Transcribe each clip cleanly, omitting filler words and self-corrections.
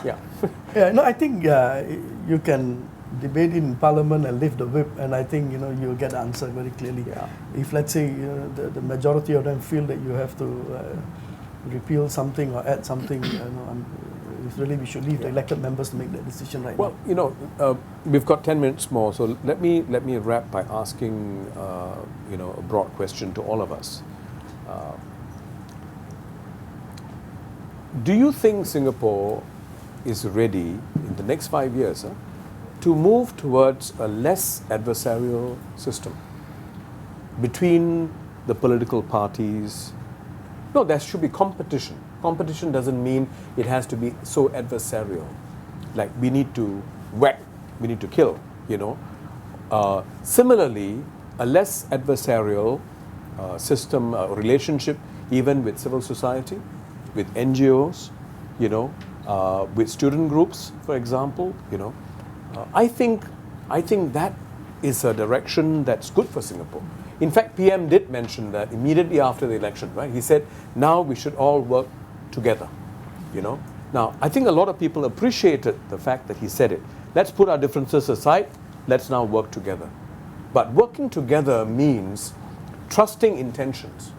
Yeah. Yeah, no, I think you can debate in Parliament and lift the whip, and I think you'll get the answer very clearly. Yeah. If let's say the majority of them feel that you have to repeal something or add something, it's really we should leave the elected members to make that decision right well, now. We've got 10 minutes more, so let me wrap by asking a broad question to all of us. Do you think Singapore is ready in the next 5 years to move towards a less adversarial system between the political parties? No, there should be competition. Competition doesn't mean it has to be so adversarial. Like we need to whack, we need to kill, Similarly, a less adversarial system, relationship even with civil society, with NGOs, with student groups, for example, I think that is a direction that's good for Singapore. In fact, PM did mention that immediately after the election, right? He said, now we should all work together, Now, I think a lot of people appreciated the fact that he said it. Let's put our differences aside, let's now work together. But working together means trusting intentions,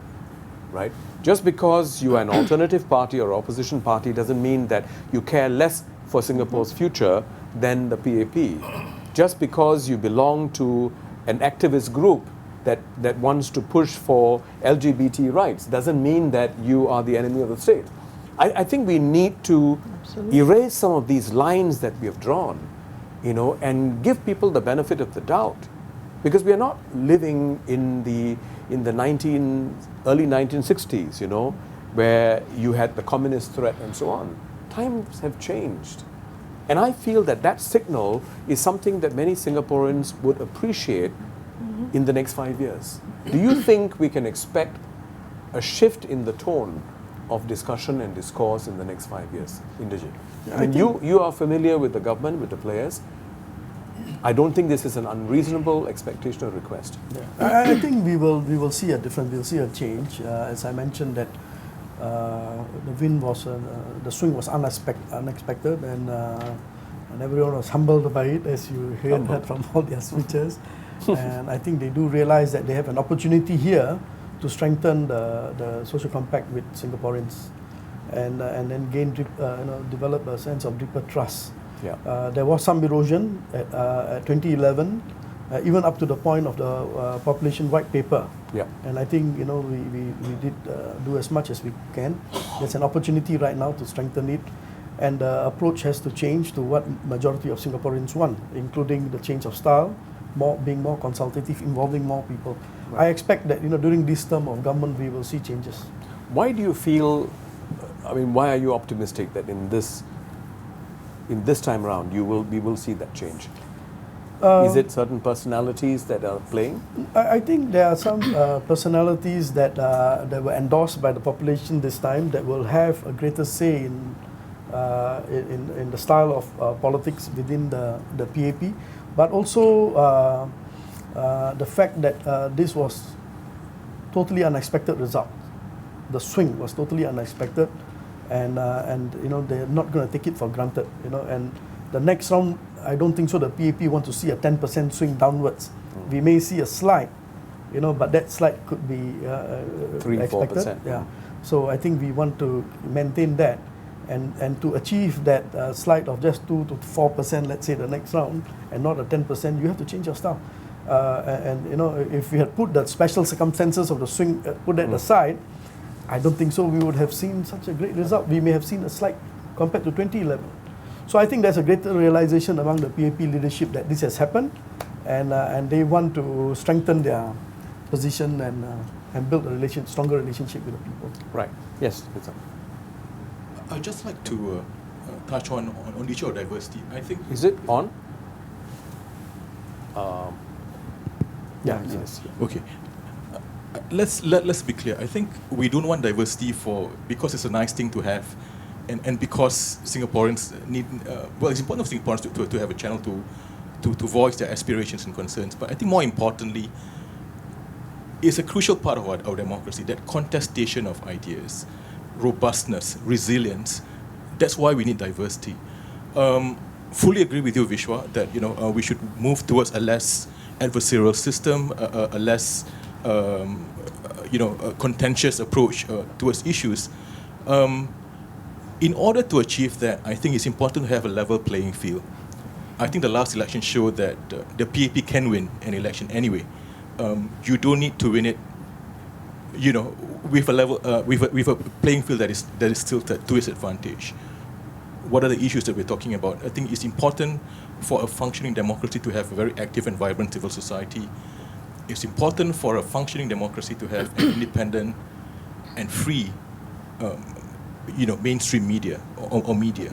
right? Just because you are an alternative party or opposition party doesn't mean that you care less for Singapore's future than the PAP. Just because you belong to an activist group that wants to push for LGBT rights doesn't mean that you are the enemy of the state. I think we need to erase some of these lines that we have drawn, and give people the benefit of the doubt. Because we are not living in the early 1960s, where you had the communist threat and so on. Times have changed. And I feel that signal is something that many Singaporeans would appreciate in the next 5 years. Do you think we can expect a shift in the tone of discussion and discourse in the next 5 years, Inderjit? I mean, you are familiar with the government, with the players. I don't think this is an unreasonable expectation or request. Yeah. I think we will see a difference. We'll see a change. As I mentioned, that the swing was unexpected, and everyone was humbled by it, as you heard from all their speeches. And I think they do realize that they have an opportunity here to strengthen the social compact with Singaporeans, and then develop a sense of deeper trust. Yeah. There was some erosion at 2011, even up to the point of the population white paper. Yeah. And I think we did do as much as we can. There's an opportunity right now to strengthen it, and the approach has to change to what majority of Singaporeans want, including the change of style, being more consultative, involving more people. Right. I expect that during this term of government we will see changes. Why do you feel? Why are you optimistic that in this time around we will see that change? Is it certain personalities that are playing? I think there are some personalities that were endorsed by the population this time that will have a greater say in the style of politics within the PAP, but also the fact that this was totally unexpected result. The swing was totally unexpected, and they're not going to take it for granted. And the next round, I don't think so. The PAP want to see a 10% swing downwards. We may see a slide, but that slide could be 3-4%. Yeah. So I think we want to maintain that, and to achieve that slide of just 2 to 4%, let's say the next round, and not a 10%, you have to change your style. If we had put the special circumstances of the swing, put that aside, I don't think so we would have seen such a great result. We may have seen a slide compared to 2011. So I think there's a greater realization among the PAP leadership that this has happened, and they want to strengthen their position and build a stronger relationship with the people. Right. Yes. I'd just like to touch on the issue of diversity. I think. Is it on? Yeah. Yes. Okay. Let's be clear. I think we don't want diversity because it's a nice thing to have, and because Singaporeans need. It's important for Singaporeans to have a channel to voice their aspirations and concerns. But I think more importantly, it's a crucial part of our democracy, that contestation of ideas, robustness, resilience. That's why we need diversity. Fully agree with you, Vishwa, that we should move towards a less adversarial system, a less contentious approach towards issues. In order to achieve that, I think it's important to have a level playing field. I think the last election showed that the PAP can win an election anyway. You don't need to win it, with a level, with a playing field that is tilted to its advantage. What are the issues that we're talking about? I think it's important for a functioning democracy to have a very active and vibrant civil society. It's important for a functioning democracy to have an independent and free, mainstream media or media.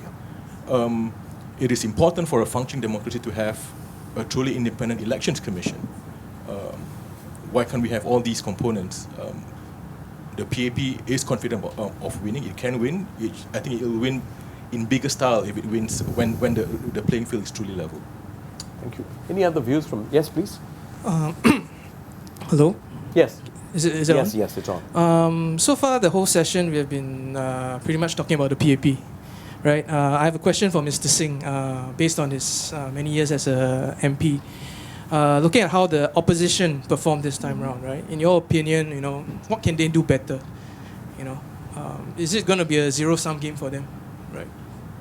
It is important for a functioning democracy to have a truly independent elections commission. Why can't we have all these components? The PAP is confident of winning. It can win. I think it will win in bigger style if it wins when the playing field is truly level. Thank you. Any other views from? Yes, please. Hello? Yes. Is it Yes, on? yes, it's on. So far, the whole session, we have been pretty much talking about the PAP, right? I have a question for Mr. Singh, based on his many years as a MP. Looking at how the opposition performed this time around, right? In your opinion, what can they do better? Is it going to be a zero-sum game for them, right?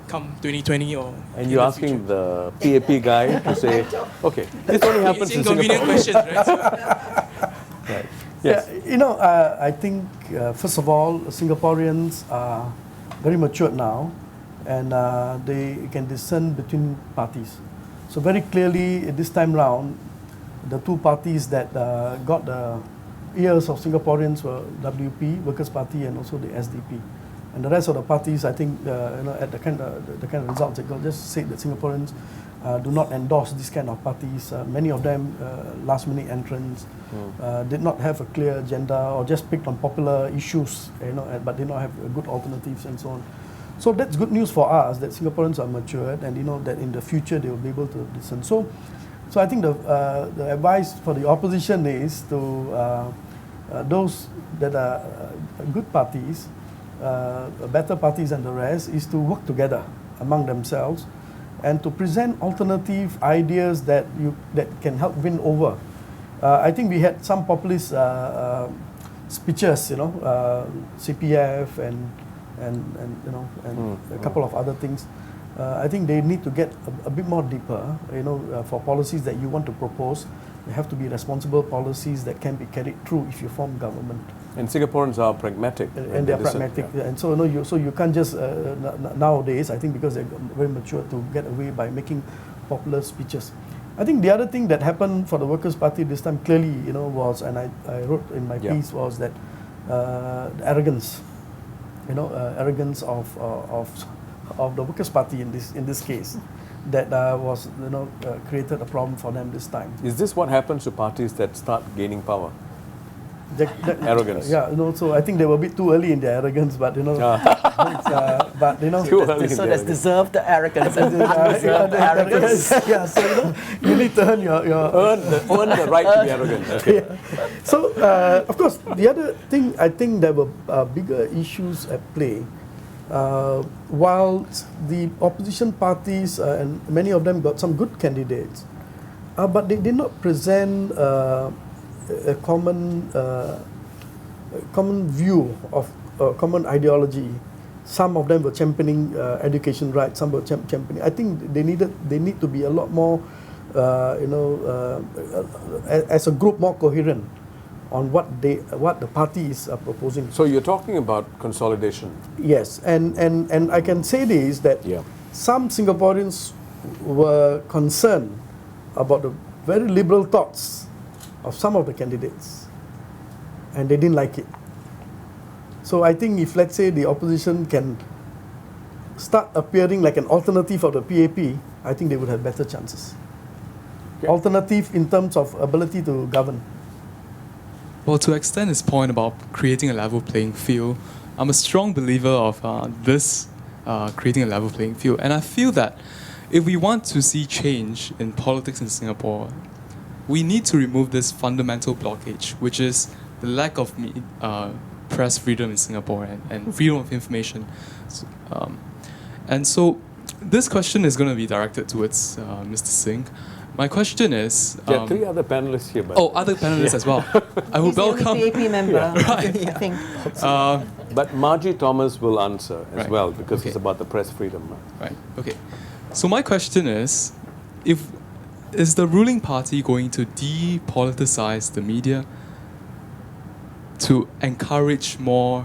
Come 2020 or... And you're asking the PAP guy to say, okay, this only happens it's in inconvenient Singapore. questions, right? Right. Yes. Yeah, I think, first of all, Singaporeans are very matured now, and they can discern between parties. So very clearly, this time round, the two parties that got the ears of Singaporeans were WP, Workers' Party, and also the SDP. And the rest of the parties, I think, at the kind of results they got, just said that Singaporeans do not endorse this kind of parties. Many of them last-minute entrants, did not have a clear agenda, or just picked on popular issues, but did not have good alternatives and so on. So that's good news for us, that Singaporeans are matured, and that in the future they will be able to discern. So I think the advice for the opposition is to those that are good parties, better parties than the rest, is to work together among themselves and to present alternative ideas that can help win over. I think we had some populist speeches, CPF and a couple of other things. I think they need to get a bit more deeper, for policies that you want to propose. They have to be responsible policies that can be carried through if you form government. And Singaporeans are pragmatic. And they're pragmatic. Yeah. And so you can't just, nowadays, I think because they're very mature, to get away by making popular speeches. I think the other thing that happened for the Workers' Party this time clearly, was, and I wrote in my piece, was that the arrogance, arrogance of the Workers' Party in this case, that was created a problem for them this time. Is this what happens to parties that start gaining power? Arrogance. Yeah, so I think they were a bit too early in their arrogance, but too early. So that's deserved the arrogance. Yeah, so you need to earn earn the right to be arrogant. Okay. Yeah. So of course, the other thing, I think there were bigger issues at play. While the opposition parties, and many of them got some good candidates, but they did not present a common view of common ideology. Some of them were championing education rights. Some were championing. I think they need to be a lot more, as a group, more coherent on what the parties are proposing. So you're talking about consolidation. Yes, and I can say this, that some Singaporeans were concerned about the very liberal thoughts of some of the candidates, and they didn't like it. So I think if, let's say, the opposition can start appearing like an alternative of the PAP, I think they would have better chances. Okay. Alternative in terms of ability to govern. Well, to extend his point about creating a level playing field, I'm a strong believer of creating a level playing field. And I feel that if we want to see change in politics in Singapore, we need to remove this fundamental blockage, which is the lack of press freedom in Singapore and freedom of information. And so this question is going to be directed towards Mr. Singh. My question is... There are three other panelists here. But other panelists as well. I will He's the welcome... only PAP member, Right. I think. But Margie Thomas will answer as Right. well, because Okay. it's about the press freedom. Right. Okay. So my question is the ruling party going to depoliticize the media to encourage more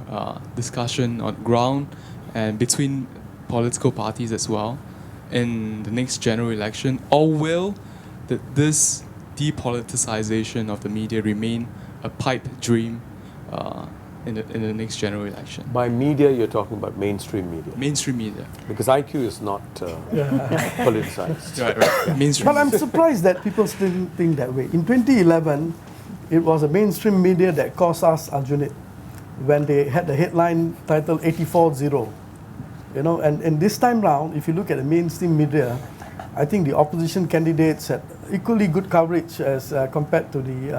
discussion on ground and between political parties as well in the next general election, or will this depoliticization of the media remain a pipe dream in the next general election? By media, you're talking about mainstream media. Mainstream media. Because IQ is not politicized. Right. Right. Mainstream. But I'm surprised that people still think that way. In 2011, it was a mainstream media that caused us Arjunit when they had the headline titled 84-0. You know, and this time round, if you look at the mainstream media, I think the opposition candidates had equally good coverage as compared to the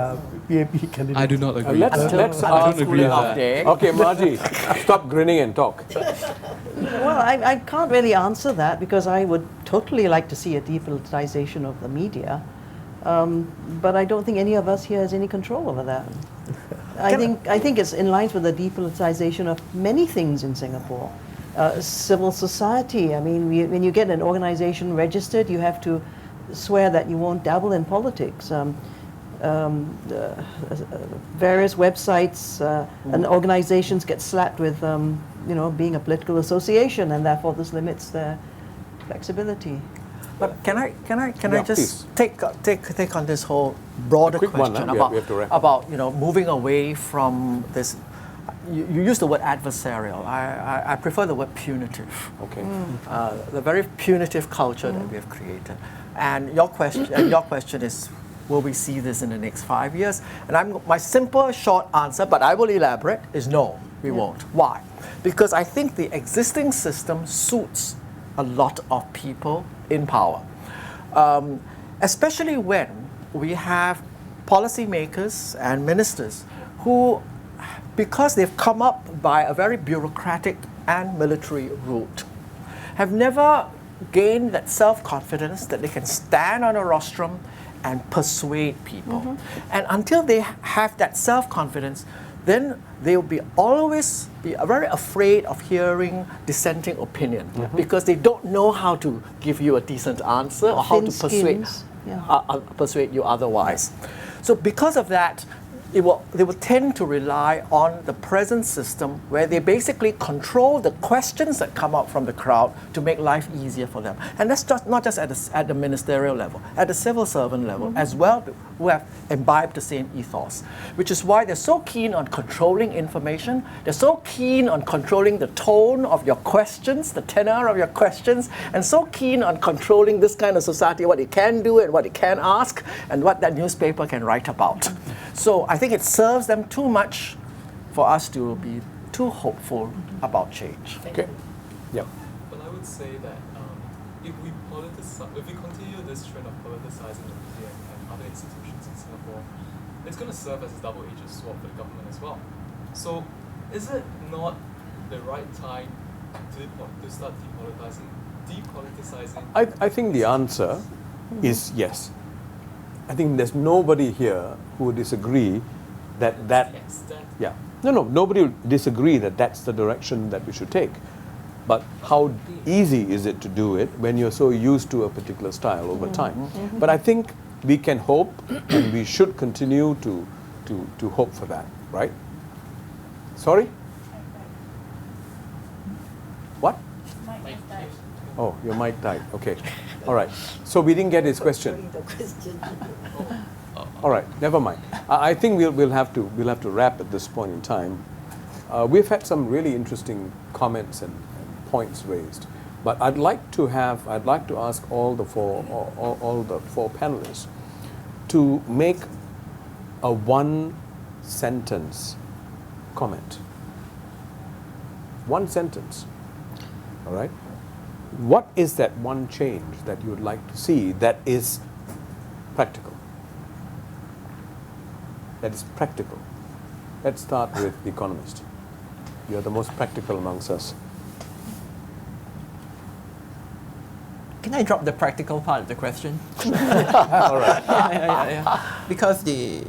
PAP candidates. I do not agree. Let's I don't ask. agree with that. Okay, Margie, stop grinning and talk. Well, I can't really answer that because I would totally like to see a depoliticization of the media. But I don't think any of us here has any control over that. I think it's in line with the depoliticization of many things in Singapore. Civil society, I mean, when you get an organization registered, you have to swear that you won't dabble in politics. Various websites and organizations get slapped with, being a political association, and therefore this limits their flexibility. But can I Yeah, just take on this whole broader quick one, question huh? We have to wrap up. about moving away from this. You use the word adversarial. I prefer the word punitive. Okay. The very punitive culture that we have created. And your question is, will we see this in the next 5 years? And my simple, short answer, but I will elaborate, is no, we won't. Why? Because I think the existing system suits a lot of people in power, especially when we have policymakers and ministers who, because they've come up by a very bureaucratic and military route, have never gained that self-confidence that they can stand on a rostrum and persuade people. And until they have that self-confidence, then they will always be very afraid of hearing dissenting opinion because they don't know how to give you a decent answer or how to persuade you otherwise. So because of that, they will tend to rely on the present system where they basically control the questions that come out from the crowd to make life easier for them. And that's not just at the ministerial level, at the civil servant level as well, who have imbibed the same ethos, which is why they're so keen on controlling information, they're so keen on controlling the tone of your questions, the tenor of your questions, and so keen on controlling this kind of society, what it can do and what it can ask, and what that newspaper can write about. So I think it serves them too much for us to be too hopeful about change. Okay. Yeah. But I would say that if we continue this trend of politicizing the media and other institutions in Singapore, it's going to serve as a double-edged sword for the government as well. So, is it not the right time to start depoliticizing? I think the answer is yes. I think there's nobody here who would disagree that yeah. Nobody would disagree that that's the direction that we should take. But how easy is it to do it when you're so used to a particular style over time? But I think we can hope and we should continue to hope for that, right? Sorry? What? Oh, your mic died. Okay. All right. So we didn't get his question. All right. Never mind. I think we'll have to wrap at this point in time. We've had some really interesting comments and points raised, but I'd like to ask all the four panelists to make a one-sentence comment. One sentence. All right. What is that one change that you would like to see that is practical? That is practical. Let's start with the economist. You are the most practical amongst us. Can I drop the practical part of the question? All right. Yeah. Because the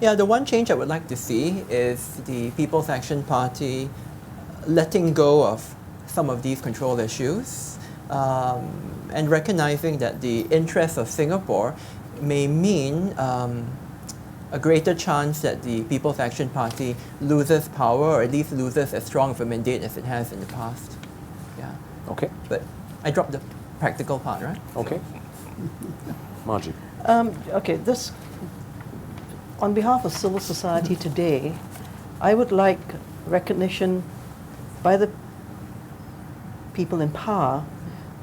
one change I would like to see is the People's Action Party letting go of some of these control issues and recognizing that the interests of Singapore may mean a greater chance that the People's Action Party loses power, or at least loses as strong of a mandate as it has in the past. Yeah. Okay. But I dropped the practical part, right? Okay. Margie. Okay, this, on behalf of civil society today, I would like recognition by the people in power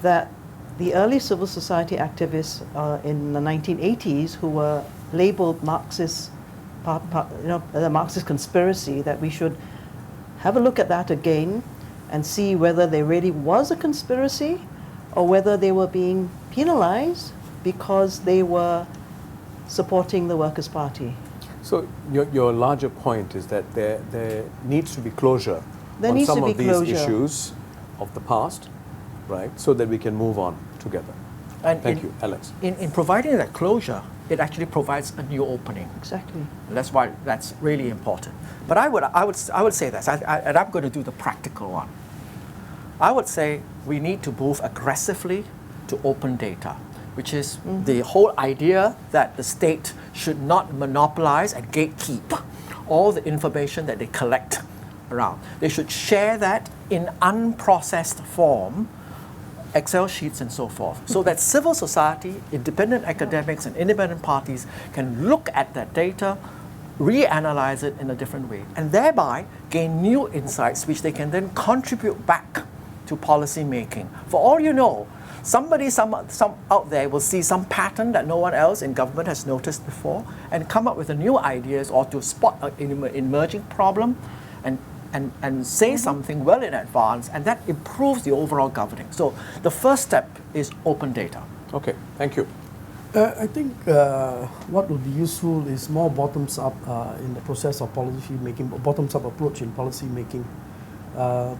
that the early civil society activists in the 1980s who were labeled Marxist, the Marxist conspiracy, that we should have a look at that again and see whether there really was a conspiracy or whether they were being penalized because they were supporting the Workers' Party. So your larger point is that there needs to be closure There on needs some to be of these closure. issues of the past, right? So that we can move on together. And Thank you, Alex. In providing that closure, it actually provides a new opening. Exactly. That's why that's really important. But I would say this, and I'm going to do the practical one. I would say we need to move aggressively to open data, which is the whole idea that the state should not monopolize and gatekeep all the information that they collect around. They should share that in unprocessed form, Excel sheets and so forth, so that civil society, independent academics and independent parties can look at that data, reanalyze it in a different way, and thereby gain new insights which they can then contribute back to policy making. For all you know, somebody some out there will see some pattern that no one else in government has noticed before and come up with a new ideas or to spot an emerging problem and say something well in advance, and that improves the overall governing. So the first step is open data. Okay, thank you. I think what will be useful is more bottoms up in the process of policy making, bottoms up approach in policy making.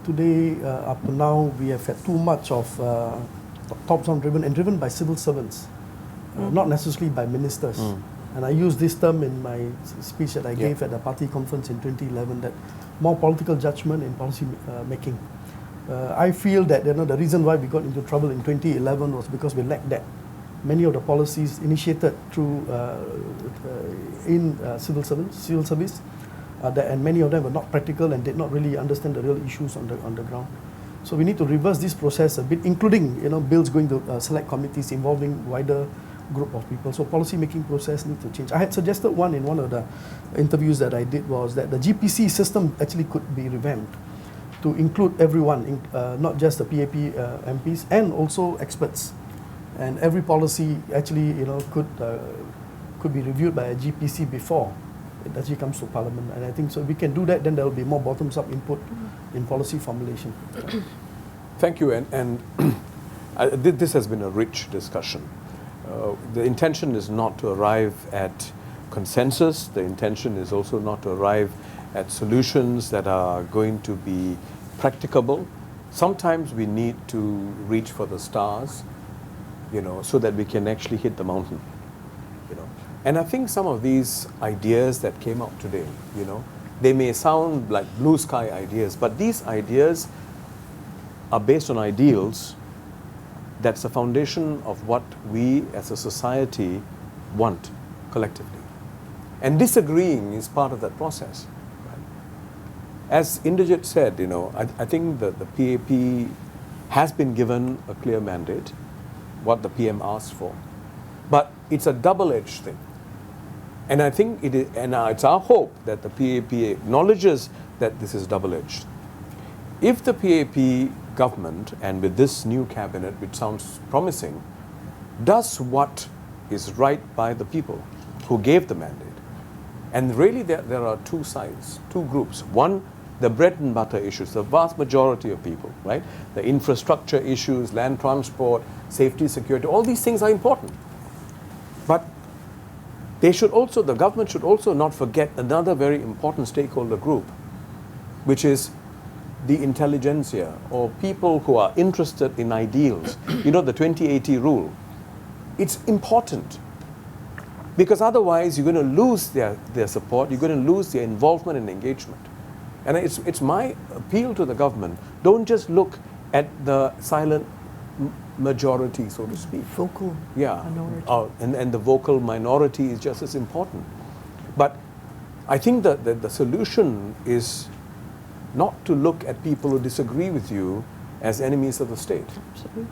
Today, up to now, we have had too much of top-down driven and driven by civil servants, not necessarily by ministers. And I used this term in my speech that I gave at the party conference in 2011, that more political judgment in policy making. I feel that the reason why we got into trouble in 2011 was because we lacked that. Many of the policies initiated through in civil service, and many of them were not practical and did not really understand the real issues on the ground. So we need to reverse this process a bit, including bills going to select committees involving wider group of people. So policy making process needs to change. I had suggested one in one of the interviews that I did, was that the GPC system actually could be revamped to include everyone, not just the PAP MPs and also experts. And every policy actually could be reviewed by a GPC before it actually comes to Parliament. And I think so if we can do that, then there will be more bottoms-up input in policy formulation. Thank you, and this has been a rich discussion. The intention is not to arrive at consensus. The intention is also not to arrive at solutions that are going to be practicable. Sometimes we need to reach for the stars, so that we can actually hit the mountain, And I think some of these ideas that came out today, they may sound like blue sky ideas, but these ideas are based on ideals. That's the foundation of what we as a society want collectively. And disagreeing is part of that process. Right? As Indrajit said, I think that the PAP has been given a clear mandate, what the PM asked for. But it's a double-edged thing. And I think it's our hope that the PAP acknowledges that this is double-edged. If the PAP government, and with this new cabinet, which sounds promising, does what is right by the people who gave the mandate, and really there are two sides, two groups. One, the bread and butter issues, the vast majority of people, right? The infrastructure issues, land transport, safety, security, all these things are important. But the government should also not forget another very important stakeholder group, which is the intelligentsia or people who are interested in ideals, you know, the 2080 rule, it's important. Because otherwise, you're going to lose their support, you're going to lose their involvement and engagement. And it's my appeal to the government, don't just look at the silent majority, so to speak. Vocal minority. And the vocal minority is just as important. But I think that the solution is not to look at people who disagree with you as enemies of the state. Absolutely.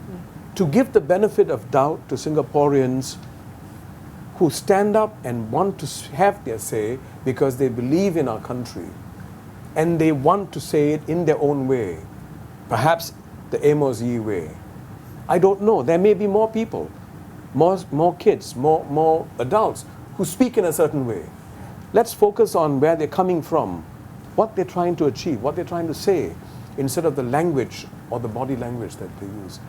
To give the benefit of doubt to Singaporeans who stand up and want to have their say because they believe in our country and they want to say it in their own way, perhaps the Amos Yee way. I don't know. There may be more people, more kids, more adults who speak in a certain way. Let's focus on where they're coming from, what they're trying to achieve, what they're trying to say, instead of the language or the body language that they use.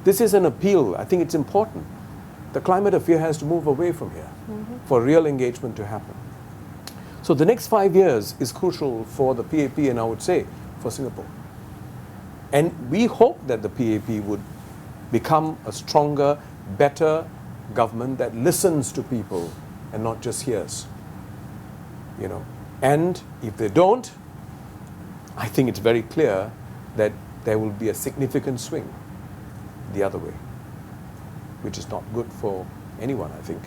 This is an appeal. I think it's important. The climate of fear has to move away from here for real engagement to happen. So the next 5 years is crucial for the PAP and I would say for Singapore. And we hope that the PAP would become a stronger, better government that listens to people and not just hears. You know, and if they don't, I think it's very clear that there will be a significant swing the other way, which is not good for anyone, I think.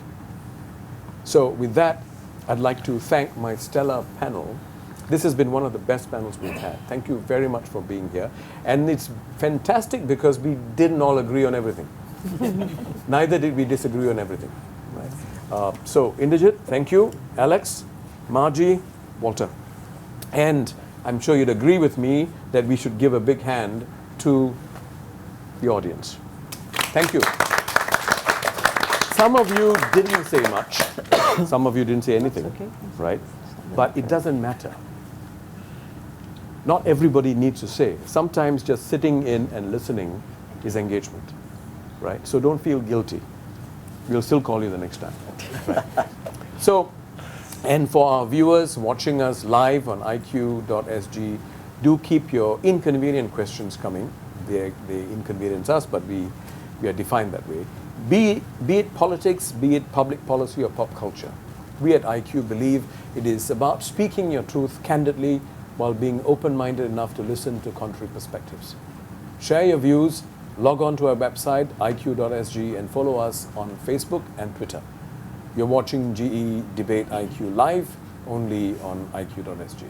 So with that, I'd like to thank my stellar panel. This has been one of the best panels we've had. Thank you very much for being here. And it's fantastic because we didn't all agree on everything. Neither did we disagree on everything. Right? So Indrajit, thank you. Alex, Margie, Walter. And I'm sure you'd agree with me that we should give a big hand to the audience. Thank you. Some of you didn't say much. Some of you didn't say anything, okay. right? But it doesn't matter. Not everybody needs to say. Sometimes just sitting in and listening is engagement, right? So don't feel guilty. We'll still call you the next time. Right? So, and for our viewers watching us live on iq.sg, do keep your inconvenient questions coming. They inconvenience us, but we are defined that way. Be it politics, be it public policy or pop culture. We at IQ believe it is about speaking your truth candidly while being open-minded enough to listen to contrary perspectives. Share your views, log on to our website, iq.sg, and follow us on Facebook and Twitter. You're watching GE Debate IQ live only on iq.sg.